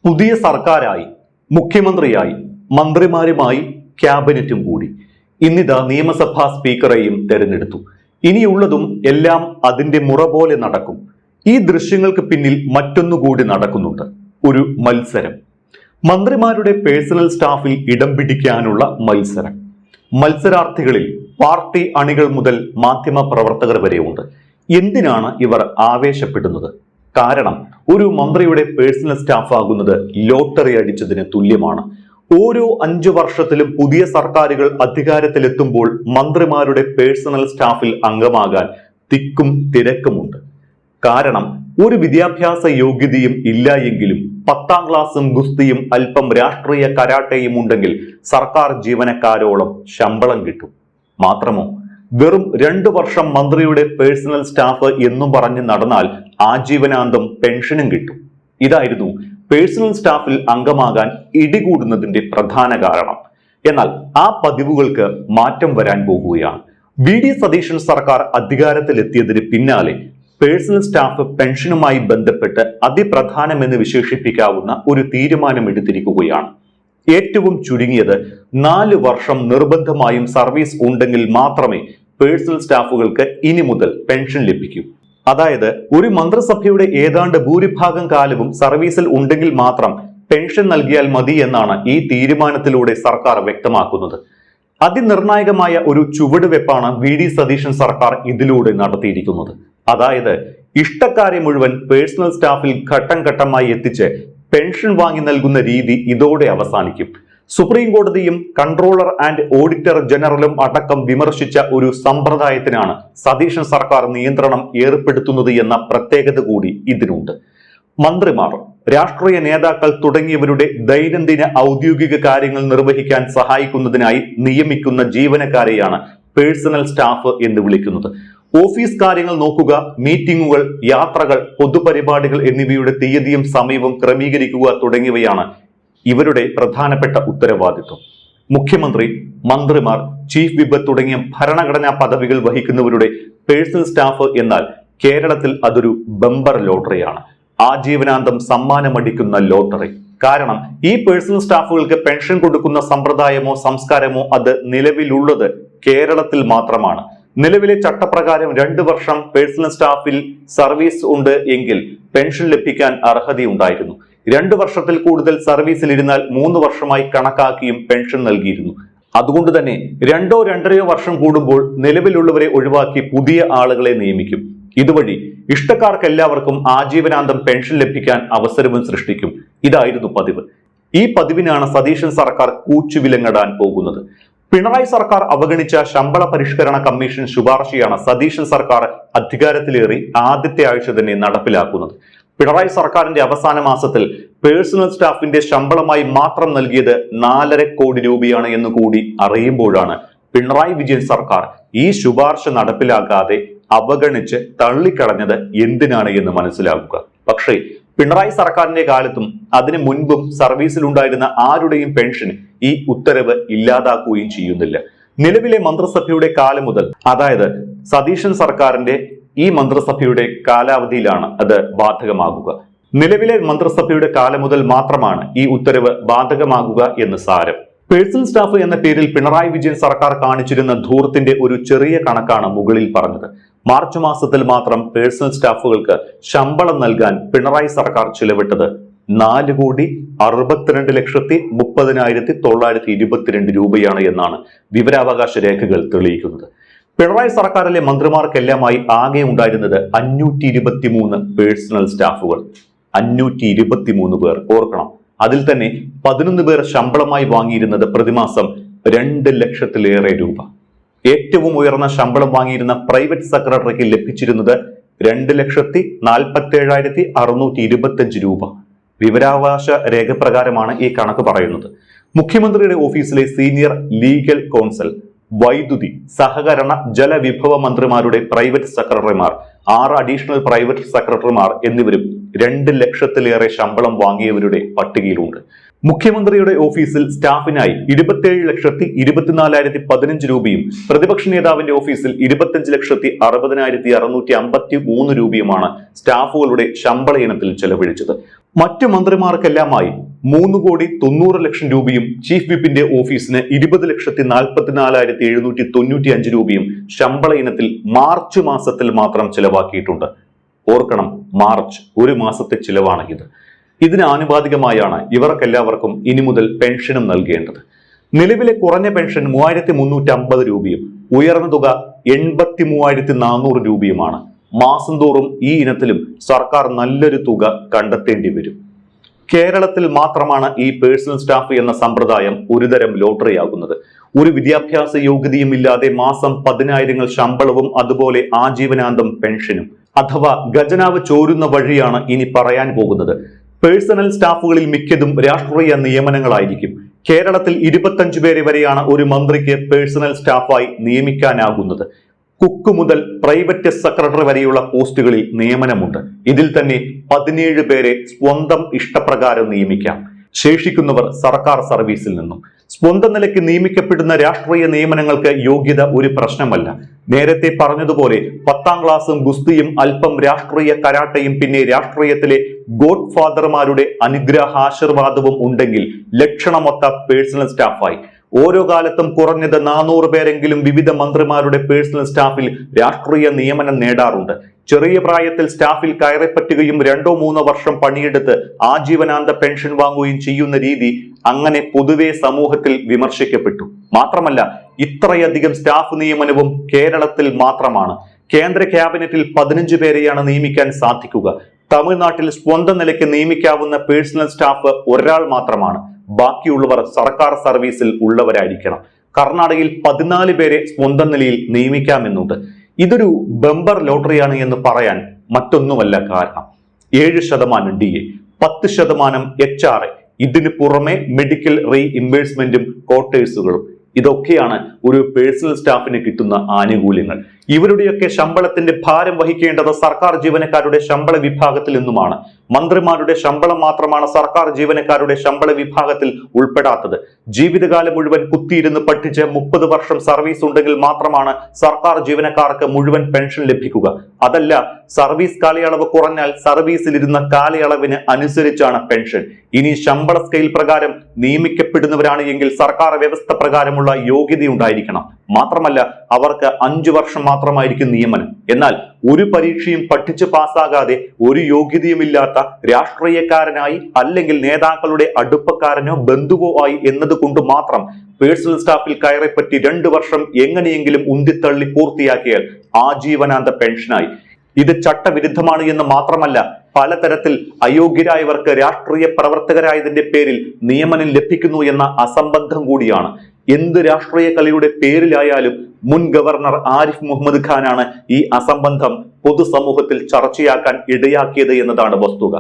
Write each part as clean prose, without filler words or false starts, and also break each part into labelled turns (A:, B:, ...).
A: പുതിയ സർക്കാരായി, മുഖ്യമന്ത്രിയായി, മന്ത്രിമാരുമായി, ക്യാബിനറ്റും കൂടി. ഇന്നിതാ നിയമസഭാ സ്പീക്കറെയും തെരഞ്ഞെടുത്തു. ഇനിയുള്ളതും എല്ലാം അതിന്റെ മുറ പോലെ നടക്കും. ഈ ദൃശ്യങ്ങൾക്ക് പിന്നിൽ മറ്റൊന്നുകൂടി നടക്കുന്നുണ്ട്. ഒരു മത്സരം. മന്ത്രിമാരുടെ പേഴ്സണൽ സ്റ്റാഫിൽ ഇടം പിടിക്കാനുള്ള മത്സരം. മത്സരാർത്ഥികളിൽ പാർട്ടി അണികൾ മുതൽ മാധ്യമ പ്രവർത്തകർ വരെയുണ്ട്. എന്തിനാണ് ഇവർ ആവേശപ്പെടുന്നത്? കാരണം ഒരു മന്ത്രിയുടെ പേഴ്സണൽ സ്റ്റാഫ് ആകുന്നത് ലോട്ടറി അടിച്ചതിന് തുല്യമാണ്. ഓരോ 5 വർഷത്തിലും പുതിയ സർക്കാരുകൾ അധികാരത്തിലെത്തുമ്പോൾ മന്ത്രിമാരുടെ പേഴ്സണൽ സ്റ്റാഫിൽ അംഗമാകാൻ തിക്കും തിരക്കുമുണ്ട്. കാരണം ഒരു വിദ്യാഭ്യാസ യോഗ്യതയും ഇല്ല എങ്കിലും 10ാം ക്ലാസും ഗുസ്തിയും അല്പം രാഷ്ട്രീയ കരാട്ടയും ഉണ്ടെങ്കിൽ സർക്കാർ ജീവനക്കാരോളം ശമ്പളം കിട്ടും. മാത്രമോ, വെറും 2 വർഷം മന്ത്രിയുടെ പേഴ്സണൽ സ്റ്റാഫ് എന്നും പറഞ്ഞ് നടന്നാൽ ആജീവനാന്തം പെൻഷനും കിട്ടും. ഇതായിരുന്നു പേഴ്സണൽ സ്റ്റാഫിൽ അംഗമാകാൻ ഇടികൂടുന്നതിന്റെ പ്രധാന കാരണം. എന്നാൽ ആ പതിവുകൾക്ക് മാറ്റം വരാൻ പോകുകയാണ്. വി ഡി സതീശൻ സർക്കാർ അധികാരത്തിലെത്തിയതിന് പിന്നാലെ പേഴ്സണൽ സ്റ്റാഫ് പെൻഷനുമായി ബന്ധപ്പെട്ട് അതിപ്രധാനമെന്ന് വിശേഷിപ്പിക്കാവുന്ന ഒരു തീരുമാനം എടുത്തിരിക്കുകയാണ്. ഏറ്റവും ചുരുങ്ങിയത് 4 വർഷം നിർബന്ധമായും സർവീസ് ഉണ്ടെങ്കിൽ മാത്രമേ പേഴ്സണൽ സ്റ്റാഫുകൾക്ക് ഇനി മുതൽ പെൻഷൻ ലഭിക്കൂ. അതായത് ഒരു മന്ത്രിസഭയുടെ ഏതാണ്ട് ഭൂരിഭാഗം കാലവും സർവീസിൽ ഉണ്ടെങ്കിൽ മാത്രം പെൻഷൻ നൽകിയാൽ മതി എന്നാണ് ഈ തീരുമാനത്തിലൂടെ സർക്കാർ വ്യക്തമാക്കുന്നത്. അതിനിർണായകമായ ഒരു ചുവടുവെപ്പാണ് വി ഡി സതീശൻ സർക്കാർ ഇതിലൂടെ നടത്തിയിരിക്കുന്നത്. അതായത് ഇഷ്ടക്കാരെ മുഴുവൻ പേഴ്സണൽ സ്റ്റാഫിൽ ഘട്ടം ഘട്ടമായി എത്തിച്ച് പെൻഷൻ വാങ്ങി നൽകുന്ന രീതി ഇതോടെ അവസാനിക്കും. സുപ്രീം കോടതിയും കൺട്രോളർ ആൻഡ് ഓഡിറ്റർ ജനറലും അടക്കം വിമർശിച്ച ഒരു സമ്പ്രദായത്തിനാണ് സതീശൻ സർക്കാർ നിയന്ത്രണം ഏർപ്പെടുത്തുന്നത് എന്ന പ്രത്യേകത കൂടി ഇതിനുണ്ട്. മന്ത്രിമാർ, രാഷ്ട്രീയ നേതാക്കൾ തുടങ്ങിയവരുടെ ദൈനംദിന ഔദ്യോഗിക കാര്യങ്ങൾ നിർവഹിക്കാൻ സഹായിക്കുന്നതിനായി നിയമിക്കുന്ന ജീവനക്കാരെയാണ് പേഴ്സണൽ സ്റ്റാഫ് എന്ന് വിളിക്കുന്നത്. ഓഫീസ് കാര്യങ്ങൾ നോക്കുക, മീറ്റിംഗുകൾ, യാത്രകൾ, പൊതുപരിപാടികൾ എന്നിവയുടെ തീയതിയും സമയവും ക്രമീകരിക്കുക തുടങ്ങിയവയാണ് ഇവരുടെ പ്രധാനപ്പെട്ട ഉത്തരവാദിത്വം. മുഖ്യമന്ത്രി, മന്ത്രിമാർ, ചീഫ് വിപ്പ് തുടങ്ങിയ ഭരണഘടനാ പദവികൾ വഹിക്കുന്നവരുടെ പേഴ്സണൽ സ്റ്റാഫ് എന്നാൽ കേരളത്തിൽ അതൊരു ബമ്പർ ലോട്ടറിയാണ്. ആജീവനാന്തം സമ്മാനമടിക്കുന്ന ലോട്ടറി. കാരണം ഈ പേഴ്സണൽ സ്റ്റാഫുകൾക്ക് പെൻഷൻ കൊടുക്കുന്ന സമ്പ്രദായമോ സംസ്കാരമോ അത് നിലവിലുള്ളത് കേരളത്തിൽ മാത്രമാണ്. നിലവിലെ ചട്ടപ്രകാരം 2 വർഷം പേഴ്സണൽ സ്റ്റാഫിൽ സർവീസ് ഉണ്ട് എങ്കിൽ പെൻഷൻ ലഭിക്കാൻ അർഹതയുണ്ടായിരുന്നു. 2 വർഷത്തിൽ കൂടുതൽ സർവീസിലിരുന്നാൽ 3 വർഷമായി കണക്കാക്കിയും പെൻഷൻ നൽകിയിരുന്നു. അതുകൊണ്ട് തന്നെ 2 2.5 വർഷം കൂടുമ്പോൾ നിലവിലുള്ളവരെ ഒഴിവാക്കി പുതിയ ആളുകളെ നിയമിക്കും. ഇതുവഴി ഇഷ്ടക്കാർക്കെല്ലാവർക്കും ആജീവനാന്തം പെൻഷൻ ലഭിക്കാൻ അവസരവും സൃഷ്ടിക്കും. ഇതായിരുന്നു പതിവ്. ഈ പതിവിനാണ് സതീശൻ സർക്കാർ കൂച്ചുവിലങ്ങിടാൻ പോകുന്നത്. പിണറായി സർക്കാർ അവഗണിച്ച ശമ്പള പരിഷ്കരണ കമ്മീഷൻ ശുപാർശയാണ് സതീശൻ സർക്കാർ അധികാരത്തിലേറി ആദ്യത്തെ ആഴ്ച തന്നെ നടപ്പിലാക്കുന്നത്. പിണറായി സർക്കാരിന്റെ അവസാന മാസത്തിൽ പേഴ്സണൽ സ്റ്റാഫിന്റെ ശമ്പളമായി മാത്രം നൽകിയത് 4.5 കോടി രൂപയാണ് എന്ന് കൂടി അറിയുമ്പോഴാണ് പിണറായി വിജയൻ സർക്കാർ ഈ ശുപാർശ നടപ്പിലാക്കാതെ അവഗണിച്ച് തള്ളിക്കളഞ്ഞത് എന്തിനാണ് എന്ന് മനസ്സിലാക്കുക. പക്ഷേ പിണറായി സർക്കാരിന്റെ കാലത്തും അതിനു മുൻപും സർവീസിലുണ്ടായിരുന്ന ആരുടെയും പെൻഷൻ ഈ ഉത്തരവ് ഇല്ലാതാക്കുകയും ചെയ്യുന്നില്ല. നിലവിലെ മന്ത്രിസഭയുടെ കാലം മുതൽ, അതായത് സതീശൻ സർക്കാരിന്റെ ഈ മന്ത്രിസഭയുടെ കാലാവധിയിലാണ് അത് ബാധകമാകുക. നിലവിലെ മന്ത്രിസഭയുടെ കാലം മുതൽ മാത്രമാണ് ഈ ഉത്തരവ് ബാധകമാകുക എന്ന് സാരം. പേഴ്സണൽ സ്റ്റാഫ് എന്ന പേരിൽ പിണറായി വിജയൻ സർക്കാർ കാണിച്ചിരുന്ന ധൂർത്തിന്റെ ഒരു ചെറിയ കണക്കാണ് മുകളിൽ പറഞ്ഞത്. മാർച്ച് മാസത്തിൽ മാത്രം പേഴ്സണൽ സ്റ്റാഫുകൾക്ക് ശമ്പളം നൽകാൻ പിണറായി സർക്കാർ ചിലവിട്ടത് 4,62,30,922 രൂപയാണ് എന്നാണ് വിവരാവകാശ രേഖകൾ തെളിയിക്കുന്നത്. പിണറായി സർക്കാരിലെ മന്ത്രിമാർക്കെല്ലാമായി ആകെ ഉണ്ടായിരുന്നത് 523 പേഴ്സണൽ സ്റ്റാഫുകൾ. 523 പേർ. ഓർക്കണം, അതിൽ തന്നെ 11 പേർ ശമ്പളമായി വാങ്ങിയിരുന്നത് പ്രതിമാസം 2 ലക്ഷത്തിലേറെ രൂപ. ഏറ്റവും ഉയർന്ന ശമ്പളം വാങ്ങിയിരുന്ന പ്രൈവറ്റ് സെക്രട്ടറിക്ക് ലഭിച്ചിരുന്നത് 2,47,625 രൂപ. വിവരാവകാശ രേഖ പ്രകാരമാണ് ഈ കണക്ക് പറയുന്നത്. മുഖ്യമന്ത്രിയുടെ ഓഫീസിലെ സീനിയർ ലീഗൽ കൗൺസിൽ, വൈദ്യുതി, സഹകരണ, ജലവിഭവ മന്ത്രിമാരുടെ പ്രൈവറ്റ് സെക്രട്ടറിമാർ, 6 അഡീഷണൽ പ്രൈവറ്റ് സെക്രട്ടറിമാർ എന്നിവരും 2 ലക്ഷത്തിലേറെ ശമ്പളം വാങ്ങിയവരുടെ പട്ടികയിലുണ്ട്. മുഖ്യമന്ത്രിയുടെ ഓഫീസിൽ സ്റ്റാഫിനായി 27,24,015 രൂപയും പ്രതിപക്ഷ നേതാവിന്റെ ഓഫീസിൽ 25,60,653 രൂപയുമാണ് സ്റ്റാഫുകളുടെ ശമ്പള ഇനത്തിൽ ചെലവഴിച്ചത്. മറ്റു മന്ത്രിമാർക്കെല്ലാമായി 3,90,00,000 രൂപയും ചീഫ് വിപ്പിന്റെ ഓഫീസിന് 20,44,795 രൂപയും ശമ്പള ഇനത്തിൽ മാർച്ച് മാസത്തിൽ മാത്രം ചിലവാക്കിയിട്ടുണ്ട്. ഓർക്കണം, മാർച്ച് ഒരു മാസത്തെ ചിലവാണ് ഇത്. ഇതിന് ആനുപാതികമായാണ് ഇവർക്കെല്ലാവർക്കും ഇനി മുതൽ പെൻഷനും നൽകേണ്ടത്. നിലവിലെ കുറഞ്ഞ പെൻഷൻ 3,350 രൂപയും ഉയർന്ന തുക 83,400 രൂപയുമാണ്. മാസം തോറും ഈ ഇനത്തിലും സർക്കാർ നല്ലൊരു തുക കണ്ടെത്തേണ്ടി വരും. കേരളത്തിൽ മാത്രമാണ് ഈ പേഴ്സണൽ സ്റ്റാഫ് എന്ന സമ്പ്രദായം ഒരുതരം ലോട്ടറിയാകുന്നത്. ഒരു വിദ്യാഭ്യാസ യോഗ്യതയും ഇല്ലാതെ മാസം 10,000 ശമ്പളവും അതുപോലെ ആജീവനാന്തം പെൻഷനും. അഥവാ ഖജനാവ് ചോരുന്ന വഴിയാണ് ഇനി പറയാൻ പോകുന്നത്. പേഴ്സണൽ സ്റ്റാഫുകളിൽ മിക്കതും രാഷ്ട്രീയ നിയമനങ്ങളായിരിക്കും. കേരളത്തിൽ 25 പേരെ വരെയാണ് ഒരു മന്ത്രിക്ക് പേഴ്സണൽ സ്റ്റാഫായി നിയമിക്കാനാകുന്നത്. കുക്ക് മുതൽ പ്രൈവറ്റ് സെക്രട്ടറി വരെയുള്ള പോസ്റ്റുകളിൽ നിയമനമുണ്ട്. ഇതിൽ തന്നെ 17 പേരെ സ്വന്തം ഇഷ്ടപ്രകാരം നിയമിക്കാം. ശേഷിക്കുന്നവർ സർക്കാർ സർവീസിൽ നിന്നും. സ്വന്തം നിലയ്ക്ക് നിയമിക്കപ്പെടുന്ന രാഷ്ട്രീയ നിയമനങ്ങൾക്ക് യോഗ്യത ഒരു പ്രശ്നമല്ല. നേരത്തെ പറഞ്ഞതുപോലെ 10ാം ക്ലാസും ഗുസ്തിയും അല്പം രാഷ്ട്രീയ കരാട്ടയും പിന്നെ രാഷ്ട്രീയത്തിലെ ഗോഡ് ഫാദർമാരുടെ അനുഗ്രഹാശീർവാദവും ഉണ്ടെങ്കിൽ ലക്ഷണമൊത്ത പേഴ്സണൽ സ്റ്റാഫായി. ഓരോ കാലത്തും കുറഞ്ഞത് 400 പേരെങ്കിലും വിവിധ മന്ത്രിമാരുടെ പേഴ്സണൽ സ്റ്റാഫിൽ രാഷ്ട്രീയ നിയമനം നേടാറുണ്ട്. ചെറിയ പ്രായത്തിൽ സ്റ്റാഫിൽ കയറിപ്പറ്റുകയും 2-3 വർഷം പണിയെടുത്ത് ആജീവനാന്ത പെൻഷൻ വാങ്ങുകയും ചെയ്യുന്ന രീതി അങ്ങനെ പൊതുവെ സമൂഹത്തിൽ വിമർശിക്കപ്പെട്ടു. മാത്രമല്ല, ഇത്രയധികം സ്റ്റാഫ് നിയമനവും കേരളത്തിൽ മാത്രമാണ്. കേന്ദ്ര ക്യാബിനറ്റിൽ 15 പേരെയാണ് നിയമിക്കാൻ സാധിക്കുക. തമിഴ്നാട്ടിൽ സ്വന്തം നിലയ്ക്ക് നിയമിക്കാവുന്ന പേഴ്സണൽ സ്റ്റാഫ് ഒരാൾ മാത്രമാണ്. ബാക്കിയുള്ളവർ സർക്കാർ സർവീസിൽ ഉള്ളവരായിരിക്കണം. കർണാടകയിൽ 14 പേരെ സ്വന്തം നിലയിൽ നിയമിക്കാമെന്നുണ്ട്. ഇതൊരു ബമ്പർ ലോട്ടറിയാണ് എന്ന് പറയാൻ മറ്റൊന്നുമല്ല കാരണം. 7% DA, 10% HRA, ഇതിനു പുറമെ മെഡിക്കൽ റീഇംബേഴ്സ്മെന്റും ക്വാർട്ടേഴ്സുകളും. ഇതൊക്കെയാണ് ഒരു പേഴ്സണൽ സ്റ്റാഫിന് കിട്ടുന്ന ആനുകൂല്യങ്ങൾ. ഇവരുടെയൊക്കെ ശമ്പളത്തിന്റെ ഭാരം വഹിക്കേണ്ടത് സർക്കാർ ജീവനക്കാരുടെ ശമ്പള വിഭാഗത്തിൽ നിന്നുമാണ്. മന്ത്രിമാരുടെ ശമ്പളം മാത്രമാണ് സർക്കാർ ജീവനക്കാരുടെ ശമ്പള വിഭാഗത്തിൽ ഉൾപ്പെടാത്തത്. ജീവിതകാലം മുഴുവൻ കുത്തിയിരുന്ന് പഠിച്ച് 30 വർഷം സർവീസ് ഉണ്ടെങ്കിൽ മാത്രമാണ് സർക്കാർ ജീവനക്കാർക്ക് മുഴുവൻ പെൻഷൻ ലഭിക്കുക. അതല്ല, സർവീസ് കാലയളവ് കുറഞ്ഞാൽ സർവീസിലിരുന്ന കാലയളവിന് അനുസരിച്ചാണ് പെൻഷൻ. ഇനി ശമ്പള സ്കെയിൽ പ്രകാരം നിയമിക്കപ്പെടുന്നവരാണ് എങ്കിൽ സർക്കാർ വ്യവസ്ഥ പ്രകാരമുള്ള യോഗ്യതയുണ്ടായിരിക്കണം. മാത്രമല്ല, അവർക്ക് 5 വർഷം മാത്രമായിരിക്കും നിയമനം. എന്നാൽ ഒരു പരീക്ഷയും പഠിച്ച് പാസ്സാകാതെ ഒരു യോഗ്യതയുമില്ലാത്ത രാഷ്ട്രീയക്കാരനായി അല്ലെങ്കിൽ നേതാക്കളുടെ അടുപ്പക്കാരനോ ബന്ധുവോ ആയി എന്നതുകൊണ്ട് മാത്രം പേഴ്സണൽ സ്റ്റാഫിൽ കയറിപ്പറ്റി 2 വർഷം എങ്ങനെയെങ്കിലും ഉന്തിത്തള്ളി പൂർത്തിയാക്കിയാൽ ആജീവനാന്ത പെൻഷനായി. ഇത് ചട്ടവിരുദ്ധമാണ് എന്ന് മാത്രമല്ല, പലതരത്തിൽ അയോഗ്യരായവർക്ക് രാഷ്ട്രീയ പ്രവർത്തകരായതിന്റെ പേരിൽ നിയമനം ലഭിക്കുന്നു എന്ന അസംബന്ധം കൂടിയാണ്. എന്ത് രാഷ്ട്രീയ കളിയുടെ പേരിലായാലും മുൻ ഗവർണർ ആരിഫ് മുഹമ്മദ് ഖാനാണ് ഈ അസംബന്ധം പൊതുസമൂഹത്തിൽ ചർച്ചയാക്കാൻ ഇടയാക്കിയത് എന്നതാണ് വസ്തുത.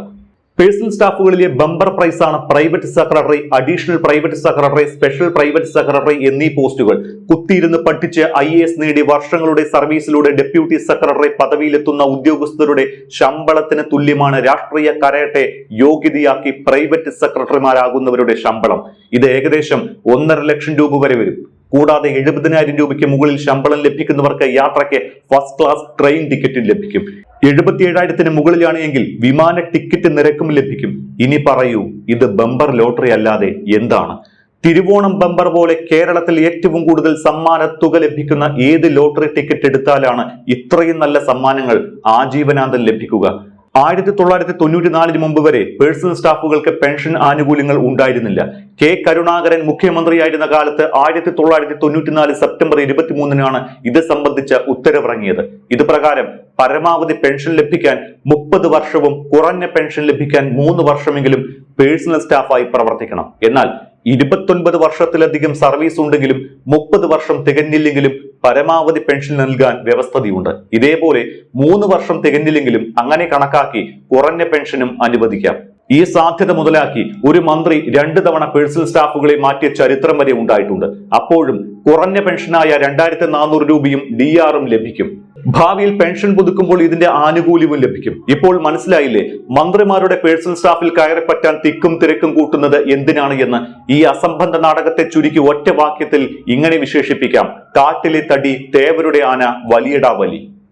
A: പേഴ്സണൽ സ്റ്റാഫുകളിലെ ബമ്പർ പ്രൈസാണ് private secretary, additional private secretary, special private secretary എന്നീ പോസ്റ്റുകൾ. കുത്തിയിരുന്ന് പഠിച്ച് IAS നേടി വർഷങ്ങളുടെ സർവീസിലൂടെ ഡെപ്യൂട്ടി സെക്രട്ടറി പദവിയിലെത്തുന്ന ഉദ്യോഗസ്ഥരുടെ ശമ്പളത്തിന് തുല്യമാണ് രാഷ്ട്രീയ കരാട്ടെ യോഗ്യതയാക്കി പ്രൈവറ്റ് സെക്രട്ടറിമാരാകുന്നവരുടെ ശമ്പളം. ഇത് ഏകദേശം 1.5 ലക്ഷം രൂപ വരെ വരും. കൂടാതെ 70,000 രൂപയ്ക്ക് മുകളിൽ ശമ്പളം ലഭിക്കുന്നവർക്ക് യാത്രയ്ക്ക് ഫസ്റ്റ് ക്ലാസ് ട്രെയിൻ ടിക്കറ്റും ലഭിക്കും. 77,000-ന് മുകളിലാണ് എങ്കിൽ വിമാന ടിക്കറ്റ് നിരക്കും ലഭിക്കും. ഇനി പറയൂ, ഇത് ബമ്പർ ലോട്ടറി അല്ലാതെ എന്താണ്? തിരുവോണം ബമ്പർ പോലെ കേരളത്തിൽ ഏറ്റവും കൂടുതൽ സമ്മാന തുക ലഭിക്കുന്ന ഏത് ലോട്ടറി ടിക്കറ്റ് എടുത്താലാണ് ഇത്രയും നല്ല സമ്മാനങ്ങൾ ആജീവനാന്തം ലഭിക്കുക? 1994 മുമ്പ് വരെ പേഴ്സണൽ സ്റ്റാഫുകൾക്ക് പെൻഷൻ ആനുകൂല്യങ്ങൾ ഉണ്ടായിരുന്നില്ല. കെ കരുണാകരൻ മുഖ്യമന്ത്രിയായിരുന്ന കാലത്ത് 1994 സെപ്റ്റംബർ 23-നാണ് ഇത് സംബന്ധിച്ച ഉത്തരവിറങ്ങിയത്. ഇത് പ്രകാരം പരമാവധി പെൻഷൻ ലഭിക്കാൻ 30 വർഷവും കുറഞ്ഞ പെൻഷൻ ലഭിക്കാൻ 3 വർഷമെങ്കിലും പേഴ്സണൽ സ്റ്റാഫായി പ്രവർത്തിക്കണം. എന്നാൽ 29 വർഷത്തിലധികം സർവീസ് ഉണ്ടെങ്കിലും 30 വർഷം തികഞ്ഞില്ലെങ്കിലും പരമാവധി പെൻഷൻ നൽകാൻ വ്യവസ്ഥതയുണ്ട്. ഇതേപോലെ 3 വർഷം തികഞ്ഞില്ലെങ്കിലും അങ്ങനെ കണക്കാക്കി കുറഞ്ഞ പെൻഷനും അനുവദിക്കാം. ഈ സാധ്യത മുതലാക്കി ഒരു മന്ത്രി 2 തവണ പേഴ്സണൽ സ്റ്റാഫുകളെ മാറ്റിയ ചരിത്രം വരെ ഉണ്ടായിട്ടുണ്ട്. അപ്പോഴും കുറഞ്ഞ പെൻഷനായ 2,400 രൂപയും DR-ഉം ലഭിക്കും. ഭാവിയിൽ പെൻഷൻ പുതുക്കുമ്പോൾ ഇതിന്റെ ആനുകൂല്യവും ലഭിക്കും. ഇപ്പോൾ മനസ്സിലായില്ലേ മന്ത്രിമാരുടെ പേഴ്സണൽ സ്റ്റാഫിൽ കയറിപ്പറ്റാൻ തിക്കും തിരക്കും കൂട്ടുന്നത് എന്തിനാണ് എന്ന്? ഈ അസംബന്ധ നാടകത്തെ ചുരുക്കി ഒറ്റ വാക്യത്തിൽ ഇങ്ങനെ വിശേഷിപ്പിക്കാം: കാട്ടിലെ തടി തേവരുടെ ആന വലിയടാ വലി.